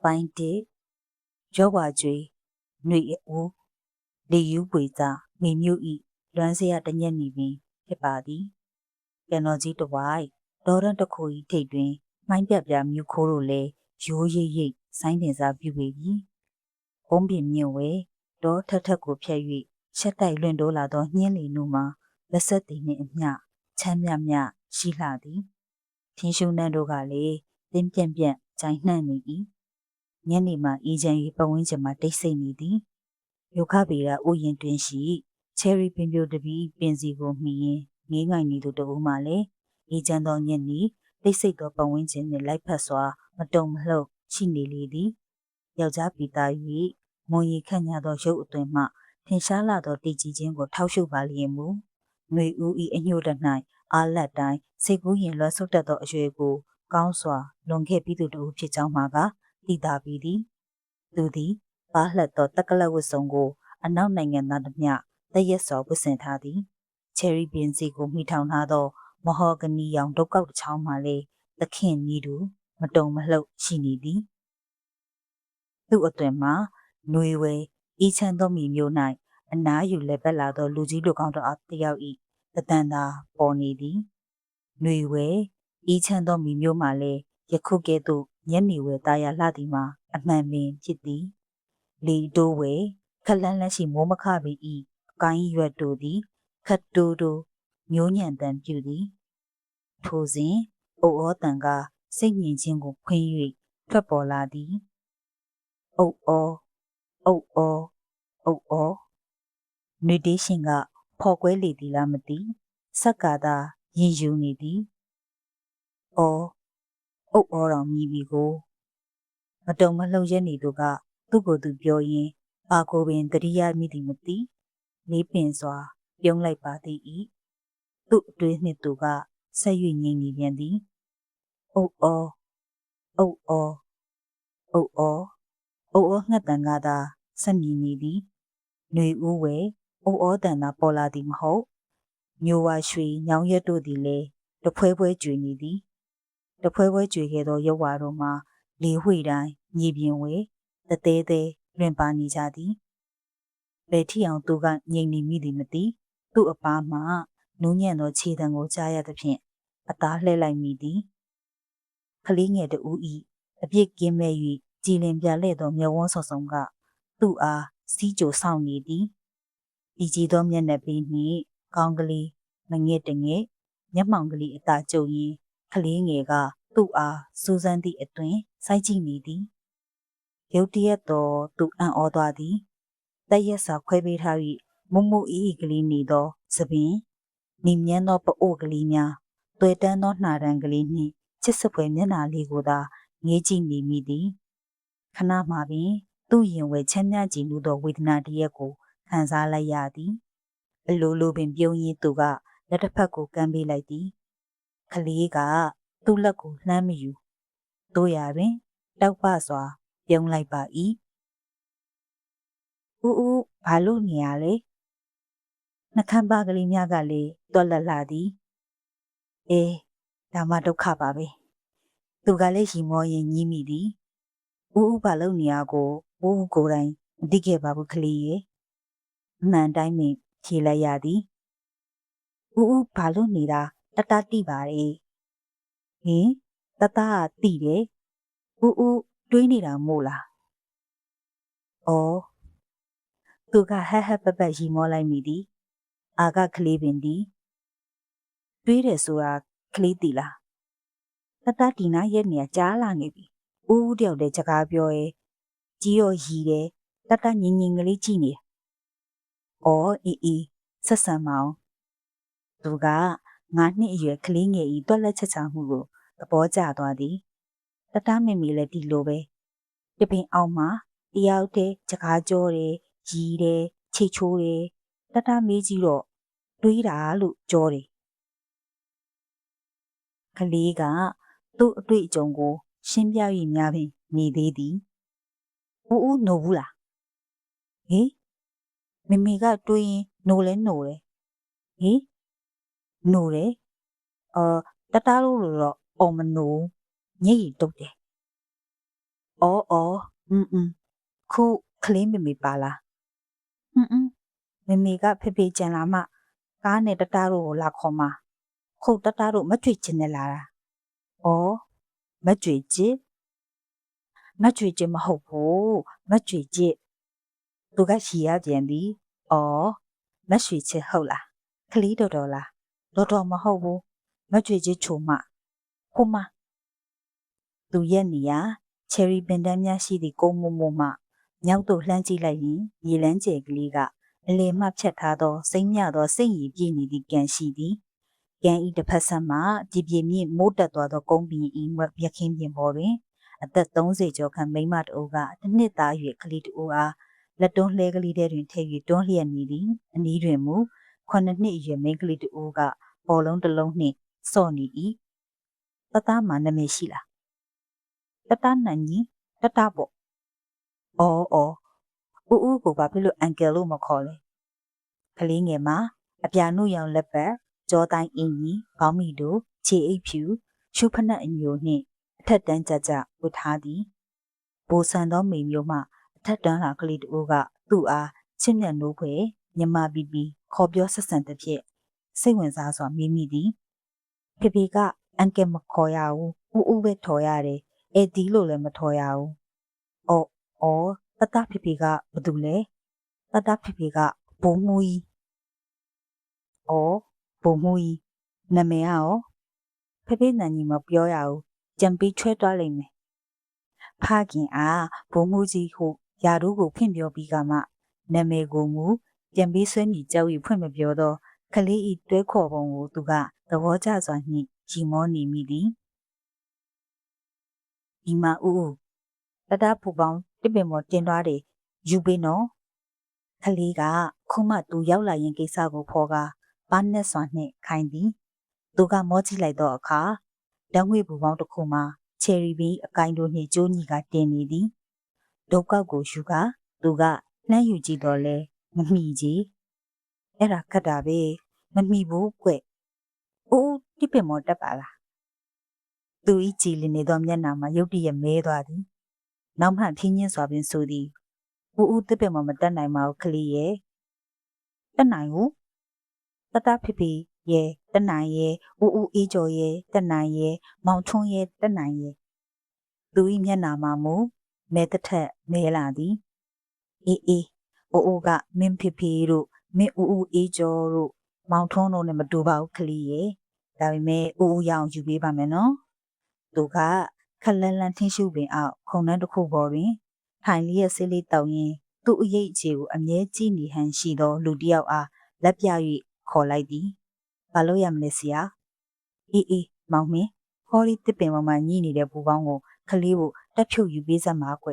ပိုင်းတစ်ရောဝါကျွေຫນွေအိုးလေယူပွေသာမိမျိုးဤလွမ်းစရတညက်နေပင်ဖြစ်ပါသည်ကံတော်ကြီးတဝိုက်ဒေါ်ရန်တခုဤထိတ်တွင်မိုင်းပြပြမျိုးခိုးတို့လည်းရိုးရိပ်ရိပ်ဆိုင်းတင်စားပြုပေပြီဘုံပင်မြင့်ဝဲဒေါ်ထက်ထက်ကိုဖျက်၍ချက်တိုက်လွင့်တိုးလာသောညင်းလီနုမှာလက်ဆက်တည်နှင့်အမျှချမ်းမြမြရှိလှသည်ထင်းရှုံနှံတို့ကလည်းတင်းပြန့်ပြန့်ကြိုင်နှံ့နေ၏ညနေမှအေးချမ်း၍ပဝင်းကျင်မှတိတ်ဆိတ်နေသည်ယုခဗေဒဥယျင်တွင်ရှိချယ်ရီပင်ပြိုတပီးပင်စီကိုမှီရင်ငေးငိုင်နေသူတဦးမှလည်းအေးချမ်းသောညနေတိတ်ဆိတ်သောပဝင်းကျင်နှင့်လိုက်ဖက်စွာမတုံမလှုပ်ရှိနေလေသည်ယောက်ျားပီတာ၍မွန်ရီခန့်ညာသောရုပ်အသွင်မှထင်ရှားလာသောတည်ကြည်ခြင်းကိုထောက်ရှုပါလျင်မူຫນွေဦး၏အညို့တ၌အားလက်တိုင်းစိတ်ကူးရင်လွှတ်ဆုတ်တတ်သောအရွယ်ကိုကောင်းစွာလွန်ခဲ့ပြီးသူတို့ဖြစ်ကြောင်းမှာကသိသာပြီးသည်သူသည်ပါလှက်သောတက္ကလဝတ်စုံကိုအနောက်နိုင်ငံသားတို့မျှတရက်စွာဝတ်ဆင်ထားသည်ချယ်ရီပင်စီကိုမိထောင်ထားသောမဟော်ဂနီရောင်ဒုတ်ကောက်တစ်ချောင်းမှလည်းသခင်နီးသူမတုံမလှုပ်ရှိနေသည်သူ့အတွင်မှာຫນွေဝဲဤချမ်းသောမိမျိုး၌အနားယူလက်ပတ်လာသောလူကြီးလူကောင်းတယောက်၏တသံသာပေါ်နေသည်ຫນွေဝဲဤချမ်းသောမိမျိုးမှလည်းယခုကဲ့သို့ညနေဝဲသားရလှသည်မှာအမှန်ပင်ဖြစ်သည်လီတိုးဝဲခက်လန်းလန်းရှိမိုးမခပင်ဤအကိုင်းရွက်တို့သည်ခတ်တိုးတိုးမျိုးညံတန်ပြုသည်ထိုစဉ်အိုဩတန်ကစိတ်ငြိမ်ခြင်းကိုခွင်း၍ထွက်ပေါ်လာသည်အိုဩအိုဩအိုဩຫນွေတေးရှင်ကဖော်ကွဲလေသည်လားမသိဆက်ကသာရင်ယူနေသည်အိုဩတော်မြည်ပြီကိုမတုံမလှုပ်ရက်နေသူကသူ့ကိုယ်သူပြောရင်းပါကိုပင်တတိယမိသည်မသိလေးပင်စွာပြုံးလိုက်ပါသည်ဤသူ့အတွေးနှင့်သူကဆက်၍ငြိမ်နေပြန်သည်အိုဩအိုဩအိုဩငှက်တန်ကသာဆက်မြည်နေသည်ຫນွေဦးဝဲအိုဩတန်သာပေါ်လာသည်မဟုတ်မျိုးဝါရွှေညောင်ရက်တို့သည်လည်းတဖွဲဖွဲကျွေနေသည်တဖွဲဖွဲကျွေခဲ့သောရုပ်ဝါတို့မှာလေဝှေ့တိုင်းမြေပြင်ဝဲတသေးသေးလွင်ပါနေကြသည်ဘယ်ထီအောင်သူကငြိမ်နေမိသည်မသိသူ့အပားမှနူးညံ့သောခြေတံကိုကြားရသဖြင့်အသားလှဲ့လိုက်မိသည်ကလေးငယ်တူဤအပြစ်ကင်းမဲ့၍ကြည်လင်ပြလဲ့သောမျက်ဝန်းဆော်ဆောင်ကသူ့အားစီးကြိုဆောင်နေသည်ဤကြည်သောမျက်နှာပေးနှင့်ကောင်းကလေးမငဲ့တငဲ့မျက်မှောင်ကလေးအသာကျုံရင်းကလေးငယ်ကသူ့အားစူးစမ်းသည့်အတွင်စိုက်ကြည့်နေသည်ရုတ်တရက်တော့သူအံ့ဩသွားသည်တရက်စာခွဲပေးထား၍မုံမူအေးကလေးနေသောသပင်နေမြန်းသောပအို့ကလေးများတွေ့တန်းသောနှာတန်းကလေးနှင့်ချစ်စပွဲမျက်နှာလေးကိုသာငေးကြည့်နေမိသည်ခဏမှပင်သူ့ရင်ဝဲချမ်းသာကြည်နူးသောဝေဒနာတရက်ကိုခံစားလိုက်ရသည်အလိုလိုပင်ပြုံးရင်းသူကလက်တစ်ဖက်ကိုကမ်းပေးလိုက်သည်ကလေးကသူ့လက်ကိုလှမ်းမယူတို့ရပင်တောက်ပစွာပြုံးလိုက်ပါ၏ဦးဘာလို့နေရလဲနှခမ်းပါကလေးများကလည်းတွက်လက်လာသည်အေးဒါမှဒုက္ခပါပဲသူကလည်းရီမောရင်ညည်းမိသည်ဦးဘာလို့နေရကိုဦးကိုယ်တိုင်မသိခဲ့ပါဘူးကလေးရဲ့အမှန်တိုင်းပင်ဖြေလိုက်ရသည်ဦးဘာလို့နေတာတတတိပါတယ်ဟင်တတကတိတယ်ဦးတွေးနေတာမို့လားဩသူကဟဟပပရီမောလိုက်မိသည်အာကကလေးပင်သည်တွေးတယ်ဆိုတာကလေးတီလားတတတီနာရဲ့နေရာကြားလာနေပြီဦးတယောက်တည်းစကားပြောရဲကြီးရောရီတယ်တတငင်ငင်ကလေးကြည့်နေအေးဆက်ဆံမအောင်သူက9 နှစ်အရွယ်ကလေးငယ်ဤတွက်လက်ချက်ချမှုကိုသဘောကျသွားသည်တတမေမေလည်းဒီလိုပဲတပင်အောင်မှာတယောက်တည်းစကားပြောတယ်ရီတယ်ချိတ်ချိုးတယ်တတမေးကြည့်တော့တွေးတာလို့ပြောတယ်ကလေးကသူ့အတွေ့အကြုံကိုရှင်းပြ၍များပင်နေသေးသည်ဦးနိုဘူးလားဟေးမေမေကတွေးရင်နိုလဲနိုတယ်ဟေးနိုတယ်တတလို့တော့အော်မနိုညိတ်တုတ်တယ် ခုကလေးမေမေပါလားမေမေကဖေဖေကြံလာမှကားနဲ့တတတို့ကိုလာခေါ်မှာခုတတတို့မကြွေချင်နဲ့လာတာမကြွေချစ်မဟုတ်ဘူးမကြွေချစ်သူကရှီရပြန်သည်မရွှေချစ်ဟုတ်လားကလေးတော်လားတော်မဟုတ်ဘူးမကြွေချစ်ချိုမဟိုမသူရဲ့နေရချယ်ရီပင်တန်းများရှိသည့်ကုန်းမို့မှမြောက်သို့လှမ်းကြည့်လိုက်ရင်ရေလန်းကျယ်ကလေးကအလေမှဖြတ်ထားသောစိမ့်မြသောစိတ်ရည်ပြည့်နေသည့်ကန်ရှိသည်ကန်ဤတစ်ဖက်ဆက်မှပြပြမြင့်မိုးတက်သွားသောကုန်းပင်ဤရခင်းပြင်ပေါ်တွင်အသက်30ကျော်ခန့်မိန်းမတအုပ်ကတစ်နှစ်သားရွယ်ကလေးတအုပ်အားလက်တွန်းလှဲကလေးထဲတွင်ထည့်၍တွန်းလျက်နေသည်အနီးတွင်မူ9နှစ်အရွယ်မိန်းကလေးတအုပ်ကဘောလုံးတစ်လုံးနှင့်စော့နေ၏တသားမှာနာမည်ရှိလားတတနိုင်ကြီးတတပေါ့ဦးကိုဘာဖြစ်လို့အန်ကယ်လို့မခေါ်လဲကလေးငယ်မှာအပြာနုရောင်လက်ပတ်ကြောတိုင်းအင်ကြီးဘောင်းမီတို့ခြေအိပ်ဖြူရှုဖနက်အမျိုးနှင့်အထက်တန်းကြကြဝတ်ထားသည်ဘိုးဆန်သောမိမျိုးမှအထက်တန်းလာကလေးတို့ကသူ့အားချစ်မြတ်နိုးခွေမြမပီပီခေါ်ပြောဆက်ဆံတဲ့ဖြင့်စိတ်ဝင်စားစွာမေးမိသည်ဖေဖေကအန်ကယ်မခေါ်ရဘူးဦးပဲထော်ရတယ်ဒီလို့လည်းမထော်ရဘူးတတဖေဖေကဘာတူလဲတတဖေဖေကဘုံမူကြီးဘုံမူကြီးနာမည်ရောဖေဖေနန်ကြီးမပြောရဘူးကြံပြီးချွဲသွားလိမ့်မယ်ဖခင်အားဘုံမူကြီးဟုယာတို့ကိုဖွင့်ပြောပြီးကမှနာမည်ကိုမူပြန်ပြီးဆွဲမြည်ကြောက်၍ဖွင့်မပြောတော့ကလေးဤတွဲခေါ်ပုံကိုသူကသဘောကျစွာနှင့်ကြီးမောနေမိသည်ဒီမှာဦးတတဖူပေါင်းတစ်ပင်ပေါ်တင်သွားတယ်ယူပေးနော်ကလေးကခုမှသူရောက်လာရင်ကိစ္စကိုဖော်ကားပါနဲ့စွာနှင့်ခိုင်းသည်သူကမောကြည့်လိုက်တော့အခါဓာတ်ငွေပူပေါင်းတစ်ခုမှာချယ်ရီဘီအကိုင်းတို့နှင့်ကျိုးညီကတင်နေသည်ဒုတ်ကောက်ကိုယူကာသူကလှမ်းယူကြည့်တော့လဲမမိကြီးအဲ့ဒါခက်တာပဲမမိဘူးကွဦးတစ်ပင်မောတက်ပါလားသူဤကြည်လင်နေသောမျက်နှာမှာရုတ်တရက်မဲသွားသည်နောက်မှဖြင်းချင်းစွာပင်ဆိုသည်ဦးတစ်ပင်မောမတက်နိုင်ပါဘူးကလေးရဲ့တက်နိုင်ဘူးတတဖေဖေရဲ့တက်နိုင်ရဲ့ဦးအေးကျော်ရဲ့တက်နိုင်ရဲ့မောင်ထွန်းရဲ့တက်နိုင်ရဲ့သူဤမျက်နှာမှာမူမဲတစ်ထက်မဲလာသည်အေးဦးကမင်းဖေဖေတို့မင်းဦးအေးကျော်တို့မောင်ထွန်းတို့နဲ့မတူပါဘူးကလေးရဲ့ဒါပေမဲ့ဦးရအောင်ယူပေးပါမယ်နော်သူကခလန်းလန်းထင်းရှုပင်အောက်ခုံနှန်းတစ်ခုပေါ်တွင်ထိုင်လျက်ဆေးလေးတောက်ရင်းသူ့အရေးအခြေကိုအမြဲကြည့်နေဟန်ရှိသောလူတစ်ယောက်အားလက်ပြ၍ခေါ်လိုက်သည်ဘာလို့ရမလဲဆရာအေးမောင်မင်းဟောဒီတစ်ပင်ပေါ်မှာညှိနေတဲ့ပူပေါင်းကိုကလေးကိုတက်ဖြုတ်ယူပေးစမ်းပါကွ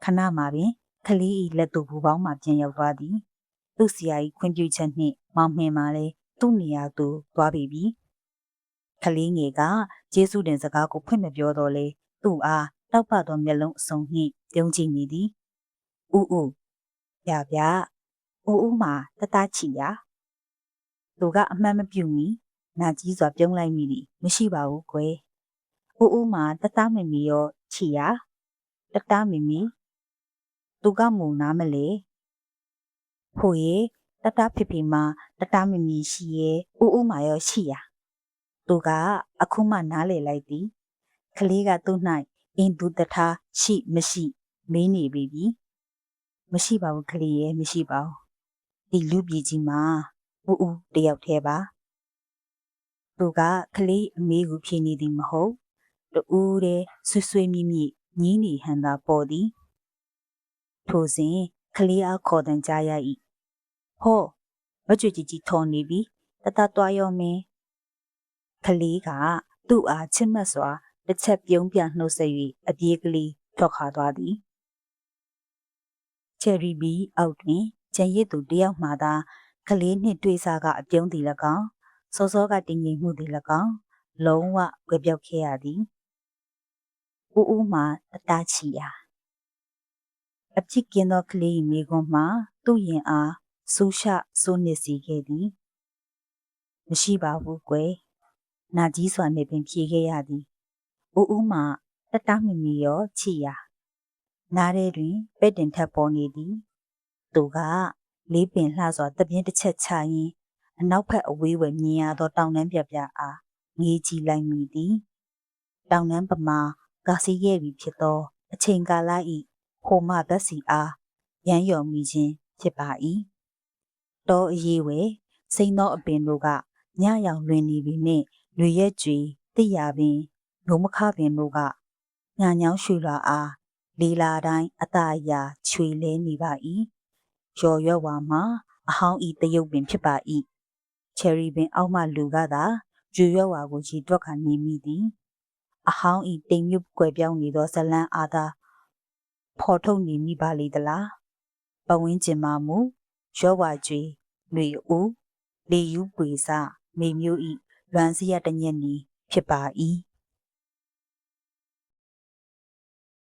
ခဏမှပင်ကလေးဤလက်သူပူပေါင်းမှပြန်ရောက်သွားသည်သူ့ဆရာကြီးခွင့်ပြုချက်နှင့်မောင်မင်းမှလည်းသူ့နေရာသူသွားပြီကလေးငယ်ကကျေးဇူးတင်စကားကိုဖွင့်မပြောတော့လေသူ့အားတောက်ပသောမျက်လုံးအစုံနှင့်ပြုံးကြည့်နေသည်ဦးဗျာဦးမှာတတချီယာသူကအမှန်မပြုမီနာကြီးစွာပြုံးလိုက်မိသည်မရှိပါဘူးကွယ်ဦးမှာတတမမီရောချီယာတတမမီသူကမူနာမလဲဖို့ရဲ့တတဖေဖေမှာတတမမီရှိရဲ့ဦးမှာရောရှိယာသူကအခုမှနားလေလိုက်သည်ကလေးကသူ့၌အင်သူတထားရှိမရှိမေးနေပြီမရှိပါဘူးကလေးရဲ့မရှိပါဘူးဒီလူပြည်ကြီးမှာဦးတယောက်တည်းပါသူကကလေးအမေကိုဖြေနေသည်မဟုတ်တူးတဲ့ဆွေမြင့်ညင်းနေဟန်သာပေါ်သည်ထိုစဉ်ကလေးအားခေါ်တန်ကြားရ၏ဟောမကြွကြီးထော်နေပြီတတတွားရောမင်းကလေးကသူ့အားချစ်မက်စွာတစ်ချက်ပြုံးပြနှုတ်ဆက်၍အပြေးကလေးထွက်ခါသွားသည်ချယ်ရီဘီအောက်တွင်ကျန်ရစ်သူတယောက်မှသာကလေးနှင့်တွေ့စားကအပြုံးသည်၎င်းစောစောကတင်ငိမ်မှုသည်၎င်းလုံးဝကွယ်ပြောက်ခဲ့ရသည်ဦးမှာတတချီယာအဖြစ်ကင်းသောကလေး၏မိကွန်းမှာသူ့ရင်အားစူးရှစိုးနစ်စီခဲ့သည်မရှိပါဘူးကွယ်နာကြီးစွာနှင့်ပင်ဖြေခဲ့ရသည်ဦးမှာ တတမီမီရောချီယာနားထဲတွင်ပဲ့တင်ထပ်ပေါ်နေသည်သူကလေးပင်လှစွာတပြင်းတစ်ချက်ချရင်းအနောက်ဘက်အဝေးဝယ်မြင်ရသောတောင်တန်းပြပြအားငေးကြည့်လိုက်မိသည်တောင်တန်းပမာကာစီခဲ့ပြီဖြစ်သောအချိန်ကာလ၏ဟိုမဘက်စီအားရမ်းရော်မိခြင်းဖြစ်ပါ၏တောအရေးဝဲစိမ့်သောအပင်တို့ကညရောင်လွင်နေပြီနှင့်လွေရက်ကြွေတိရပင်နိုးမခပင်တို့ကညညောင်းရွှေလွာအားလီလာတိုင်းအသာအရာချွေလဲနေပါ၏ရော်ရွက်ဝါမှာအဟောင်းဤတရုပ်ပင်ဖြစ်ပါ၏ချယ်ရီပင်အောက်မှလူကသာရွရွက်ဝါကိုကြီးတွက်ခါနေမိသည်အဟောင်းဤတိမ်မြုပ်ကွယ်ပြောင်းနေသောဇလန်းအားသာဖော်ထုတ်နေမိပါလေသလားပဝင်းကျင်မှမူရောဝါကျွေຫນွေဦးလေယူပွေစမေမျိုးဤလွမ်းစရတညက်နီဖြစ်ပါ၏